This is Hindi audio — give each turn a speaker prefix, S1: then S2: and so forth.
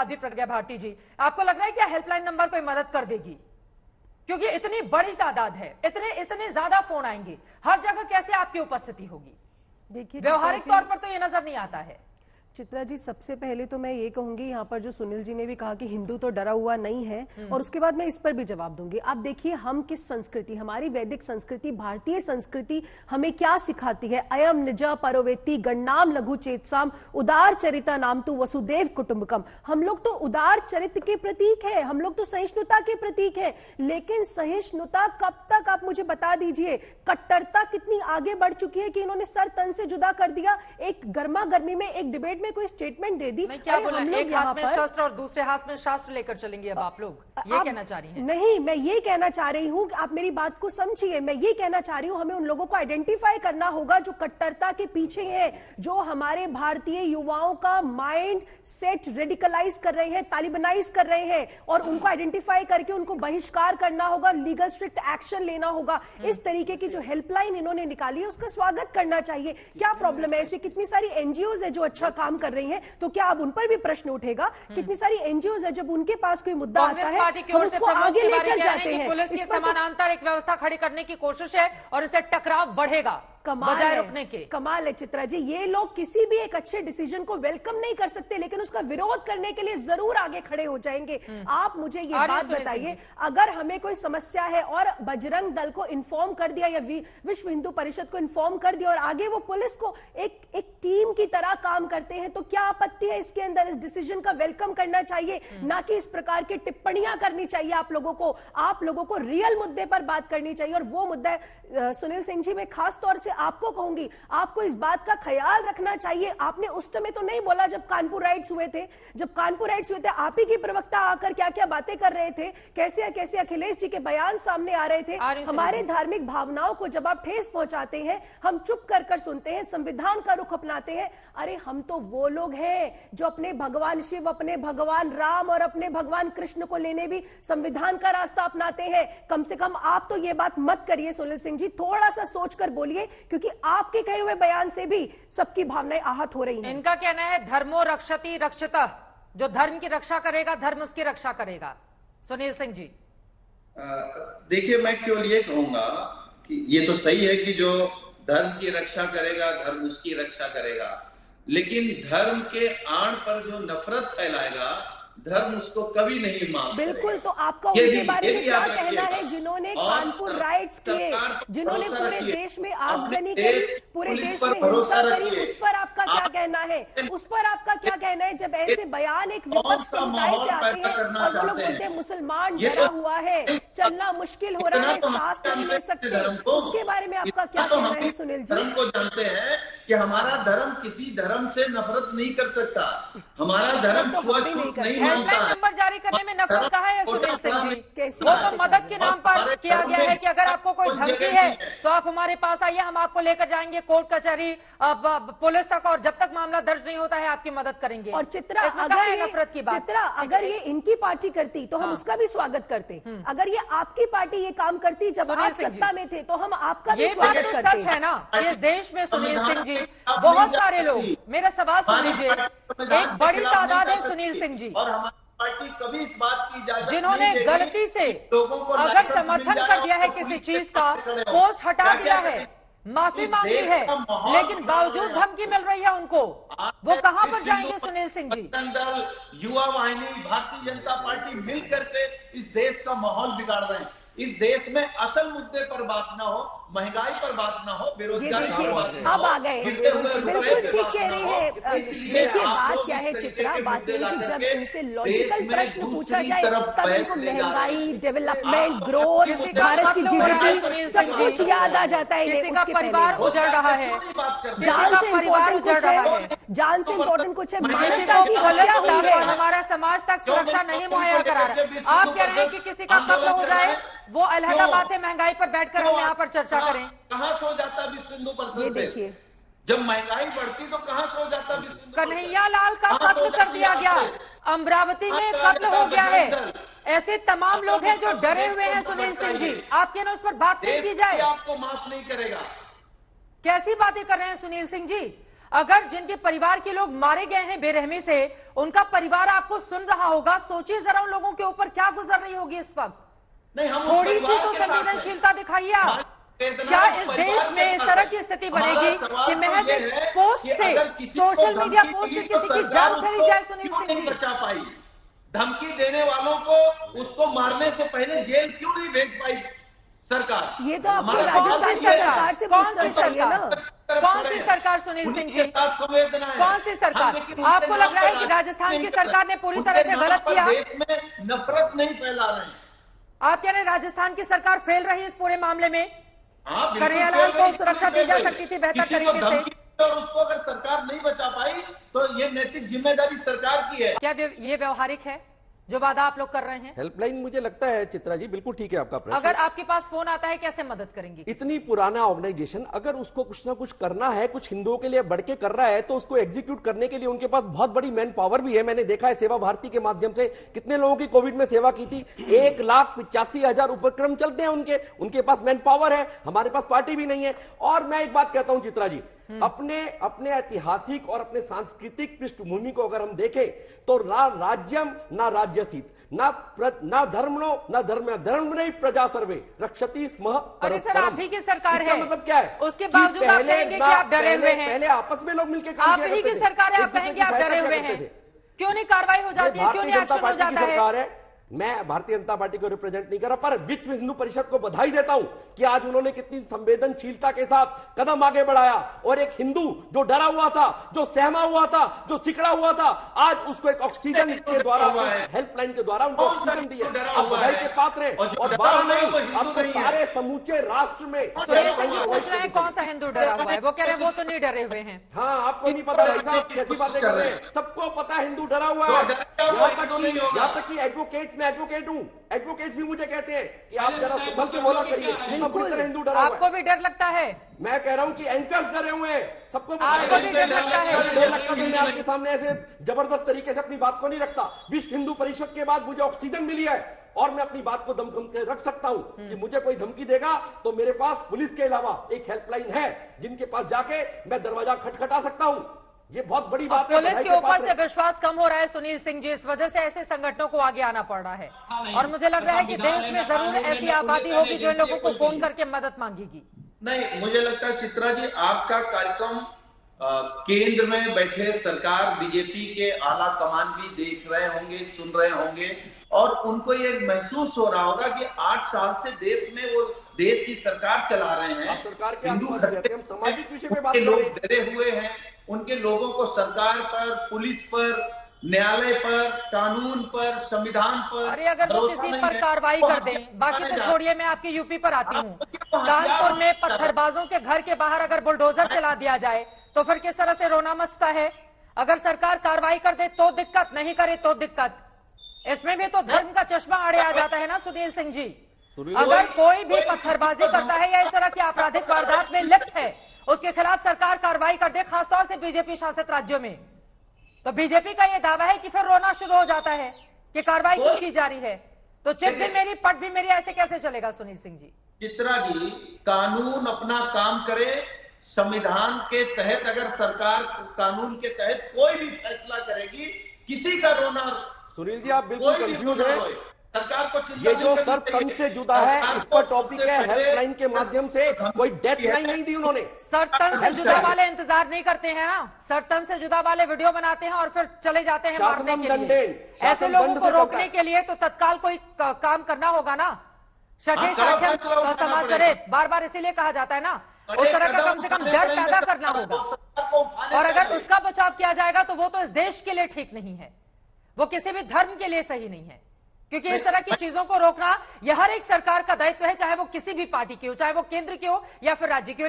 S1: साध्वी प्रज्ञा भारती जी, आपको लग रहा है क्या हेल्पलाइन नंबर कोई मदद कर देगी? क्योंकि इतनी बड़ी तादाद है, इतने ज्यादा फोन आएंगे, हर जगह कैसे आपकी उपस्थिति होगी?
S2: देखिए,
S1: व्यवहारिक तौर पर तो ये नजर नहीं आता है।
S2: चित्रा जी, सबसे पहले तो मैं ये कहूंगी, यहाँ पर जो सुनील जी ने भी कहा कि हिंदू तो डरा हुआ नहीं है, और उसके बाद मैं इस पर भी जवाब दूंगी। आप देखिए, हम किस संस्कृति, हमारी वैदिक संस्कृति, भारतीय संस्कृति हमें क्या सिखाती है? अयम निज परोवेत्ति गणनाम लघु चेतसाम उदार चरिता नाम तु वसुदेव कुटुंबकम। हम लोग तो उदार चरित्र के प्रतीक है, हम लोग तो सहिष्णुता के प्रतीक है, लेकिन सहिष्णुता कब तक, आप मुझे बता दीजिए। कट्टरता कितनी आगे बढ़ चुकी है कि इन्होंने सर तन से जुदा कर दिया। एक गर्मा गर्मी में एक डिबेट में कोई स्टेटमेंट दे दी।
S1: क्या बोला? एक हाथ में शस्त्र और दूसरे हाथ में शास्त्र लेकर चलेंगे अब आप लोग, ये कहना चाह रही हैं?
S2: नहीं, मैं ये कहना चाह रही हूं कि आप मेरी बात को समझिए। मैं ये कहना चाह रही हूं, हमें उन लोगों को आइडेंटिफाई करना होगा जो कट्टरता के पीछे है, जो हमारे भारतीय युवाओं का माइंड सेट रेडिकलाइज कर रहे हैं, तालिबानाइज कर रहे हैं, और उनको आइडेंटिफाई करके उनको बहिष्कार करना होगा, लीगल स्ट्रिक्ट एक्शन लेना होगा। इस तरीके की जो हेल्पलाइन इन्होंने निकाली है उसका स्वागत करना चाहिए। क्या प्रॉब्लम है? ऐसी कितनी सारी एनजीओज है जो अच्छा काम कर रही हैं, तो क्या अब उन पर भी प्रश्न उठेगा? कितनी सारी एनजीओज है, जब उनके पास कोई मुद्दा आता है हम उसको आगे लेकर जाते हैं।
S1: पुलिस के समानांतर एक व्यवस्था खड़ी करने की कोशिश है और इससे टकराव बढ़ेगा। बजाय रुकने के।
S2: कमाल है चित्रा जी, ये लोग किसी भी एक अच्छे डिसीजन को वेलकम नहीं कर सकते, लेकिन उसका विरोध करने के लिए जरूर आगे खड़े हो जाएंगे। आप मुझे ये बात बताइए, अगर हमें कोई समस्या है और बजरंग दल को इन्फॉर्म कर दिया या विश्व हिंदू परिषद को इन्फॉर्म कर दिया और आगे वो पुलिस को एक टीम की तरह काम करते हैं, तो क्या आपत्ति है इसके अंदर? इस डिसीजन का वेलकम करना चाहिए, ना कि इस प्रकार की टिप्पणियां करनी चाहिए। आप लोगों को रियल मुद्दे पर बात करनी चाहिए, और वो मुद्दा सुनील सिंह जी, मैं खास तौर से आपको कहूंगी, आपको इस बात का ख्याल रखना चाहिए। आपने उस समय तो नहीं बोला जब कानपुर राइट्स हुए थे, आप ही की प्रवक्ता आकर क्या क्या बातें कर रहे थे, कैसे कैसे अखिलेश जी के बयान सामने आ रहे थे। हमारे धार्मिक भावनाओं को जब आप ठेस पहुंचाते हैं, हम चुप कर सुनते हैं, संविधान का रुख अपनाते हैं। अरे हम तो वो लोग हैं जो अपने भगवान शिव, अपने भगवान राम और अपने भगवान कृष्ण को लेने भी संविधान का रास्ता अपनाते हैं। कम से कम आप तो ये बात मत करिए सुनील सिंह जी, थोड़ा सा सोचकर बोलिए, क्योंकि आपके कहे हुए बयान से भी सबकी भावनाएं आहत हो रही हैं।
S1: इनका कहना है धर्मो रक्षति रक्षतः, जो धर्म की रक्षा करेगा धर्म उसकी रक्षा करेगा। सुनील सिंह जी,
S3: देखिए, मैं केवल ये कहूंगा कि ये तो सही है कि जो धर्म की रक्षा करेगा धर्म उसकी रक्षा करेगा, लेकिन धर्म के आड़ पर जो नफरत फैलाएगा धर्म उसको कभी नहीं माफ करेगा।
S2: बिल्कुल, तो आपका उनके बारे में क्या कहना है जिन्होंने कानपुर राइट्स किए, जिन्होंने पूरे देश में आगजनी करी, पूरे देश में हिंसा करी, उस पर आपका क्या कहना है? उस पर आपका क्या कहना है जब ऐसे बयान एक विपक्ष समुदाय से आते हैं और वो लोग बोलते हैं मुसलमान डरा हुआ है, चलना मुश्किल हो रहा है, सांस नहीं ले सकते, उसके बारे में आपका क्या कहना है सुनील जी?
S3: धर्म को जानते हैं कि हमारा धर्म किसी धर्म से नफरत नहीं कर सकता, हमारा धर्म छुआछूत नहीं मानता है।
S1: नंबर जारी करने में नफरत कहा है सुनील सिंह जी? वो तो मदद के नाम पर किया गया है कि अगर आपको कोई धमकी है तो आप हमारे पास आइए, हम आपको लेकर जाएंगे कोर्ट कचहरी पुलिस तक, और जब तक मामला दर्ज नहीं होता है आपकी मदद करेंगे।
S2: और चित्रा, अगर ये इनकी पार्टी करती तो हम उसका भी स्वागत करते। अगर ये आपकी पार्टी ये काम करती जब आप सत्ता में थे तो हम आपका भी स्वागत करते।
S1: सच है ना, इस देश में सुनील सिंह जी बहुत सारे लोग, मेरा सवाल सुन लीजिए, एक बड़ी तादाद है सुनील सिंह जी,
S3: और हमारी पार्टी कभी इस बात की इजाजत
S1: जिन्होंने गलती से अगर समर्थन कर दिया है किसी चीज का, पोस्ट हटा दिया है, माफी मांगी है, लेकिन बावजूद धमकी मिल रही है उनको, वो कहां पर जाएंगे सुनील सिंह जी?
S3: दल, युवा वाहिनी, भारतीय जनता पार्टी मिल करके इस देश का माहौल बिगाड़ रहे हैं। इस देश में असल मुद्दे पर बात ना हो, महंगाई पर बात ना हो, बेरोजगारी पर बात ना हो।
S2: अब आ गए, बिल्कुल ठीक कह रही है। देखिए बात क्या है चित्रा, बात यह है कि जब इनसे लॉजिकल प्रश्न पूछा जाए तब इनको महंगाई, डेवलपमेंट, ग्रोथ, भारत की जीडीपी सब कुछ याद आ जाता है।
S1: किसी का परिवार उजड़ रहा है,
S2: जान से इम्पोर्टेंट कुछ है, जान से इम्पोर्टेंट कुछ है, मानवता की हत्या हुई है,
S1: हमारा समाज तक सुरक्षा नहीं मुहैया करा रहा। आप कह रहे हैं कि किसी का कत्ल हो जाए वो अलहदा बात है, महंगाई पर बैठकर हम यहाँ पर चर्चा करें।
S3: कहाँ सो जाता विश्व हिंदू परिषद?
S2: ये देखिए,
S3: जब महंगाई बढ़ती तो कहाँ सो जाता विश्व हिंदू?
S1: कन्हैया लाल का कत्ल कर दिया गया, अमरावती में कत्ल हो गया है, ऐसे तमाम लोग हैं जो डरे हुए हैं सुनील सिंह जी, आपके ना उस पर बात नहीं की जाए?
S3: आपको माफ नहीं करेगा।
S1: कैसी बातें कर रहे हैं सुनील सिंह जी? अगर जिनके परिवार के लोग मारे गए हैं बेरहमी से, उनका परिवार आपको सुन रहा होगा, सोचिए जरा उन लोगों के ऊपर क्या गुजर रही होगी इस वक्त।
S3: नहीं, हम
S1: थोड़ी सी तो संवेदनशीलता दिखाइए आप। क्या इस देश में इस तरह की स्थिति बनेगी कि महज पोस्ट से, सोशल मीडिया पोस्ट से किसी की जान चली जाए? सुनील सिंह जी,
S3: बचा पाई, धमकी देने वालों को उसको मारने से पहले जेल क्यों नहीं भेज पाई सरकार?
S2: ये तो आपको राजस्थान की सरकार से पूछना चाहिए ना।
S1: कौन सी सरकार सुनील सिंह जी,
S3: संवेदना है?
S1: कौन सी सरकार? आपको लग रहा है कि राजस्थान की सरकार ने पूरी तरह से गलत किया?
S3: देश में नफरत नहीं फैला रहे हैं।
S1: आप कह रहे हैं राजस्थान की सरकार फेल रही इस पूरे मामले में?
S3: कन्हैयालाल
S1: को सुरक्षा दी जा सकती थी बेहतर तरीके से,
S3: और उसको अगर सरकार नहीं बचा पाई तो ये नैतिक जिम्मेदारी सरकार की है।
S1: क्या ये व्यवहारिक है जो वादा आप लोग कर रहे हैं?
S4: हेल्पलाइन मुझे लगता है चित्रा जी बिल्कुल ठीक है आपका प्रश्न।
S1: अगर आपके पास फोन आता है कैसे मदद करेंगे?
S4: इतनी पुराना ऑर्गेनाइजेशन अगर उसको कुछ ना कुछ करना है, कुछ हिंदुओं के लिए बढ़ के कर रहा है, तो उसको एग्जीक्यूट करने के लिए उनके पास बहुत बड़ी मैन पावर भी है। मैंने देखा है सेवा भारती के माध्यम से कितने लोगों की कोविड में सेवा की थी। 1,85,000 उपक्रम चलते हैं उनके पास मैन पावर है, हमारे पास पार्टी भी नहीं है। और मैं एक बात कहता हूं चित्रा जी, अपने ऐतिहासिक और अपने सांस्कृतिक पृष्ठभूमि को अगर हम देखें तो ना राज्यम ना राज्यसीत, ना धर्मनो ना धर्म नहीं प्रजा सर्वे रक्षति स्म।
S1: अरे सर, आप ही की सरकार है,
S4: मतलब क्या है?
S1: उसके बावजूद आप कहेंगे कि आप डरे हुए हैं।
S4: पहले आपस में लोग मिलकर काम किया
S1: करते थे। आप ही की सरकार है, आप कहेंगे आप डरे हुए हैं। क्यों नहीं कार्रवाई हो जाती है? क्यों नहीं एक्शन हो जाता है?
S4: मैं भारतीय जनता पार्टी को रिप्रेजेंट नहीं कर रहा, पर विश्व हिंदू परिषद को बधाई देता हूं कि आज उन्होंने कितनी संवेदनशीलता के साथ कदम आगे बढ़ाया और एक हिंदू जो डरा हुआ था, जो सहमा हुआ था, जो सिकड़ा हुआ था, आज उसको एक ऑक्सीजन के द्वारा, हेल्पलाइन के द्वारा उनको ऑक्सीजन दी है। आप बधाई के पात्र हैं। और 12 नहीं, आपको सारे समूचे राष्ट्र में
S1: पूछ रहे हैं कौन सा हिंदू डरा हुआ है? वो कह रहे हैं वो तो नहीं डरे हुए हैं।
S4: हाँ, आपको नहीं पता भाई साहब, कैसी बातें कर रहे हैं? सबको पता हिंदू डरा हुआ है। यहाँ तक कि एडवोकेट हूं, एडवोकेट भी मुझे कहते हैं कि आप जरा संभल के बोला करिए, हिंदू डरा हुआ है।
S1: आपको भी डर लगता है?
S4: मैं कह रहा हूं कि एंकर्स डरे हुए हैं, सबको
S1: आपको भी डर लगता है?
S4: डर लगता है। मैं आपके सामने ऐसे जबरदस्त तरीके से अपनी बात को नहीं रखता। विश्व हिंदू परिषद के बाद मुझे ऑक्सीजन मिली है और मैं अपनी बात को दमखम से रख सकता हूं कि मुझे कोई धमकी देगा तो मेरे पास पुलिस के अलावा एक हेल्पलाइन है जिनके पास जाके मैं दरवाजा खटखटा सकता हूं। ये बहुत बड़ी बात है।
S1: पुलिस के ऊपर से विश्वास कम हो रहा है सुनील सिंह जी, इस वजह से ऐसे संगठनों को आगे आना पड़ रहा है। और मुझे लग रहा है कि देश में जरूर ऐसी आबादी होगी जो इन लोगों को फोन करके मदद मांगेगी।
S3: नहीं, मुझे लगता है चित्रा जी, आपका कार्यक्रम केंद्र में बैठे सरकार बीजेपी के आला कमान भी देख रहे होंगे, सुन रहे होंगे और उनको ये महसूस हो रहा होगा कि 8 साल से देश में वो देश की सरकार चला रहे हैं।
S4: सरकार के हम सामाजिक विषय पे बात कर
S3: लोग
S4: रहे हैं।
S3: डरे हुए हैं, उनके लोगों को सरकार पर, पुलिस पर, न्यायालय पर, कानून पर, संविधान पर,
S1: अरे अगर वो किसी पर कार्रवाई कर दें, बाकी तो छोड़िए, मैं आपकी यूपी पर आती हूँ। कानपुर में पत्थरबाजों के घर के बाहर अगर बुलडोजर चला दिया जाए तो फिर किस तरह से रोना मचता है। अगर सरकार कार्रवाई कर दे तो दिक्कत, नहीं करे तो दिक्कत। इसमें भी तो धर्म का चश्मा आड़े आ जाता है ना सुनील सिंह जी। अगर कोई भी पत्थरबाजी करता है या इस तरह की आपराधिक वारदात में लिप्त है, उसके खिलाफ सरकार कार्रवाई कर दे, खासतौर से बीजेपी शासित राज्यों में, तो बीजेपी का यह दावा है कि फिर रोना शुरू हो जाता है कि कार्रवाई क्यों की जा रही है। तो चिट भी मेरी पट भी मेरी, ऐसे कैसे चलेगा सुनील सिंह जी?
S3: चित्रा जी, कानून अपना काम करे, संविधान के तहत अगर सरकार कानून के तहत कोई भी फैसला करेगी, किसी का रोना।
S4: सुनील जी, आप बिल्कुल कंफ्यूज हैं।
S3: सरकार को
S4: ये जो सर तन से जुदा है, इस पर टॉपिक है, हेल्पलाइन के माध्यम से कोई डेथ लाइन नहीं दी उन्होंने।
S1: सर तन से जुदा वाले इंतजार नहीं करते हैं ना, सर तन से जुदा वाले वीडियो बनाते हैं और फिर चले जाते हैं मारने के लिए। ऐसे लोगों को रोकने के लिए तो तत्काल कोई काम करना होगा ना। छठे साख्यम समाचरित बार बार इसीलिए कहा जाता है ना, उस तरह का कम से कम डर पैदा करना होगा। और अगर उसका बचाव किया जाएगा तो वो तो इस देश के लिए ठीक नहीं है, वो किसी भी धर्म के लिए सही नहीं है। क्योंकि इस तरह की चीजों को रोकना यह हर एक सरकार का दायित्व है, चाहे वो किसी भी पार्टी की हो, चाहे वो केंद्र की हो या फिर राज्य की हो।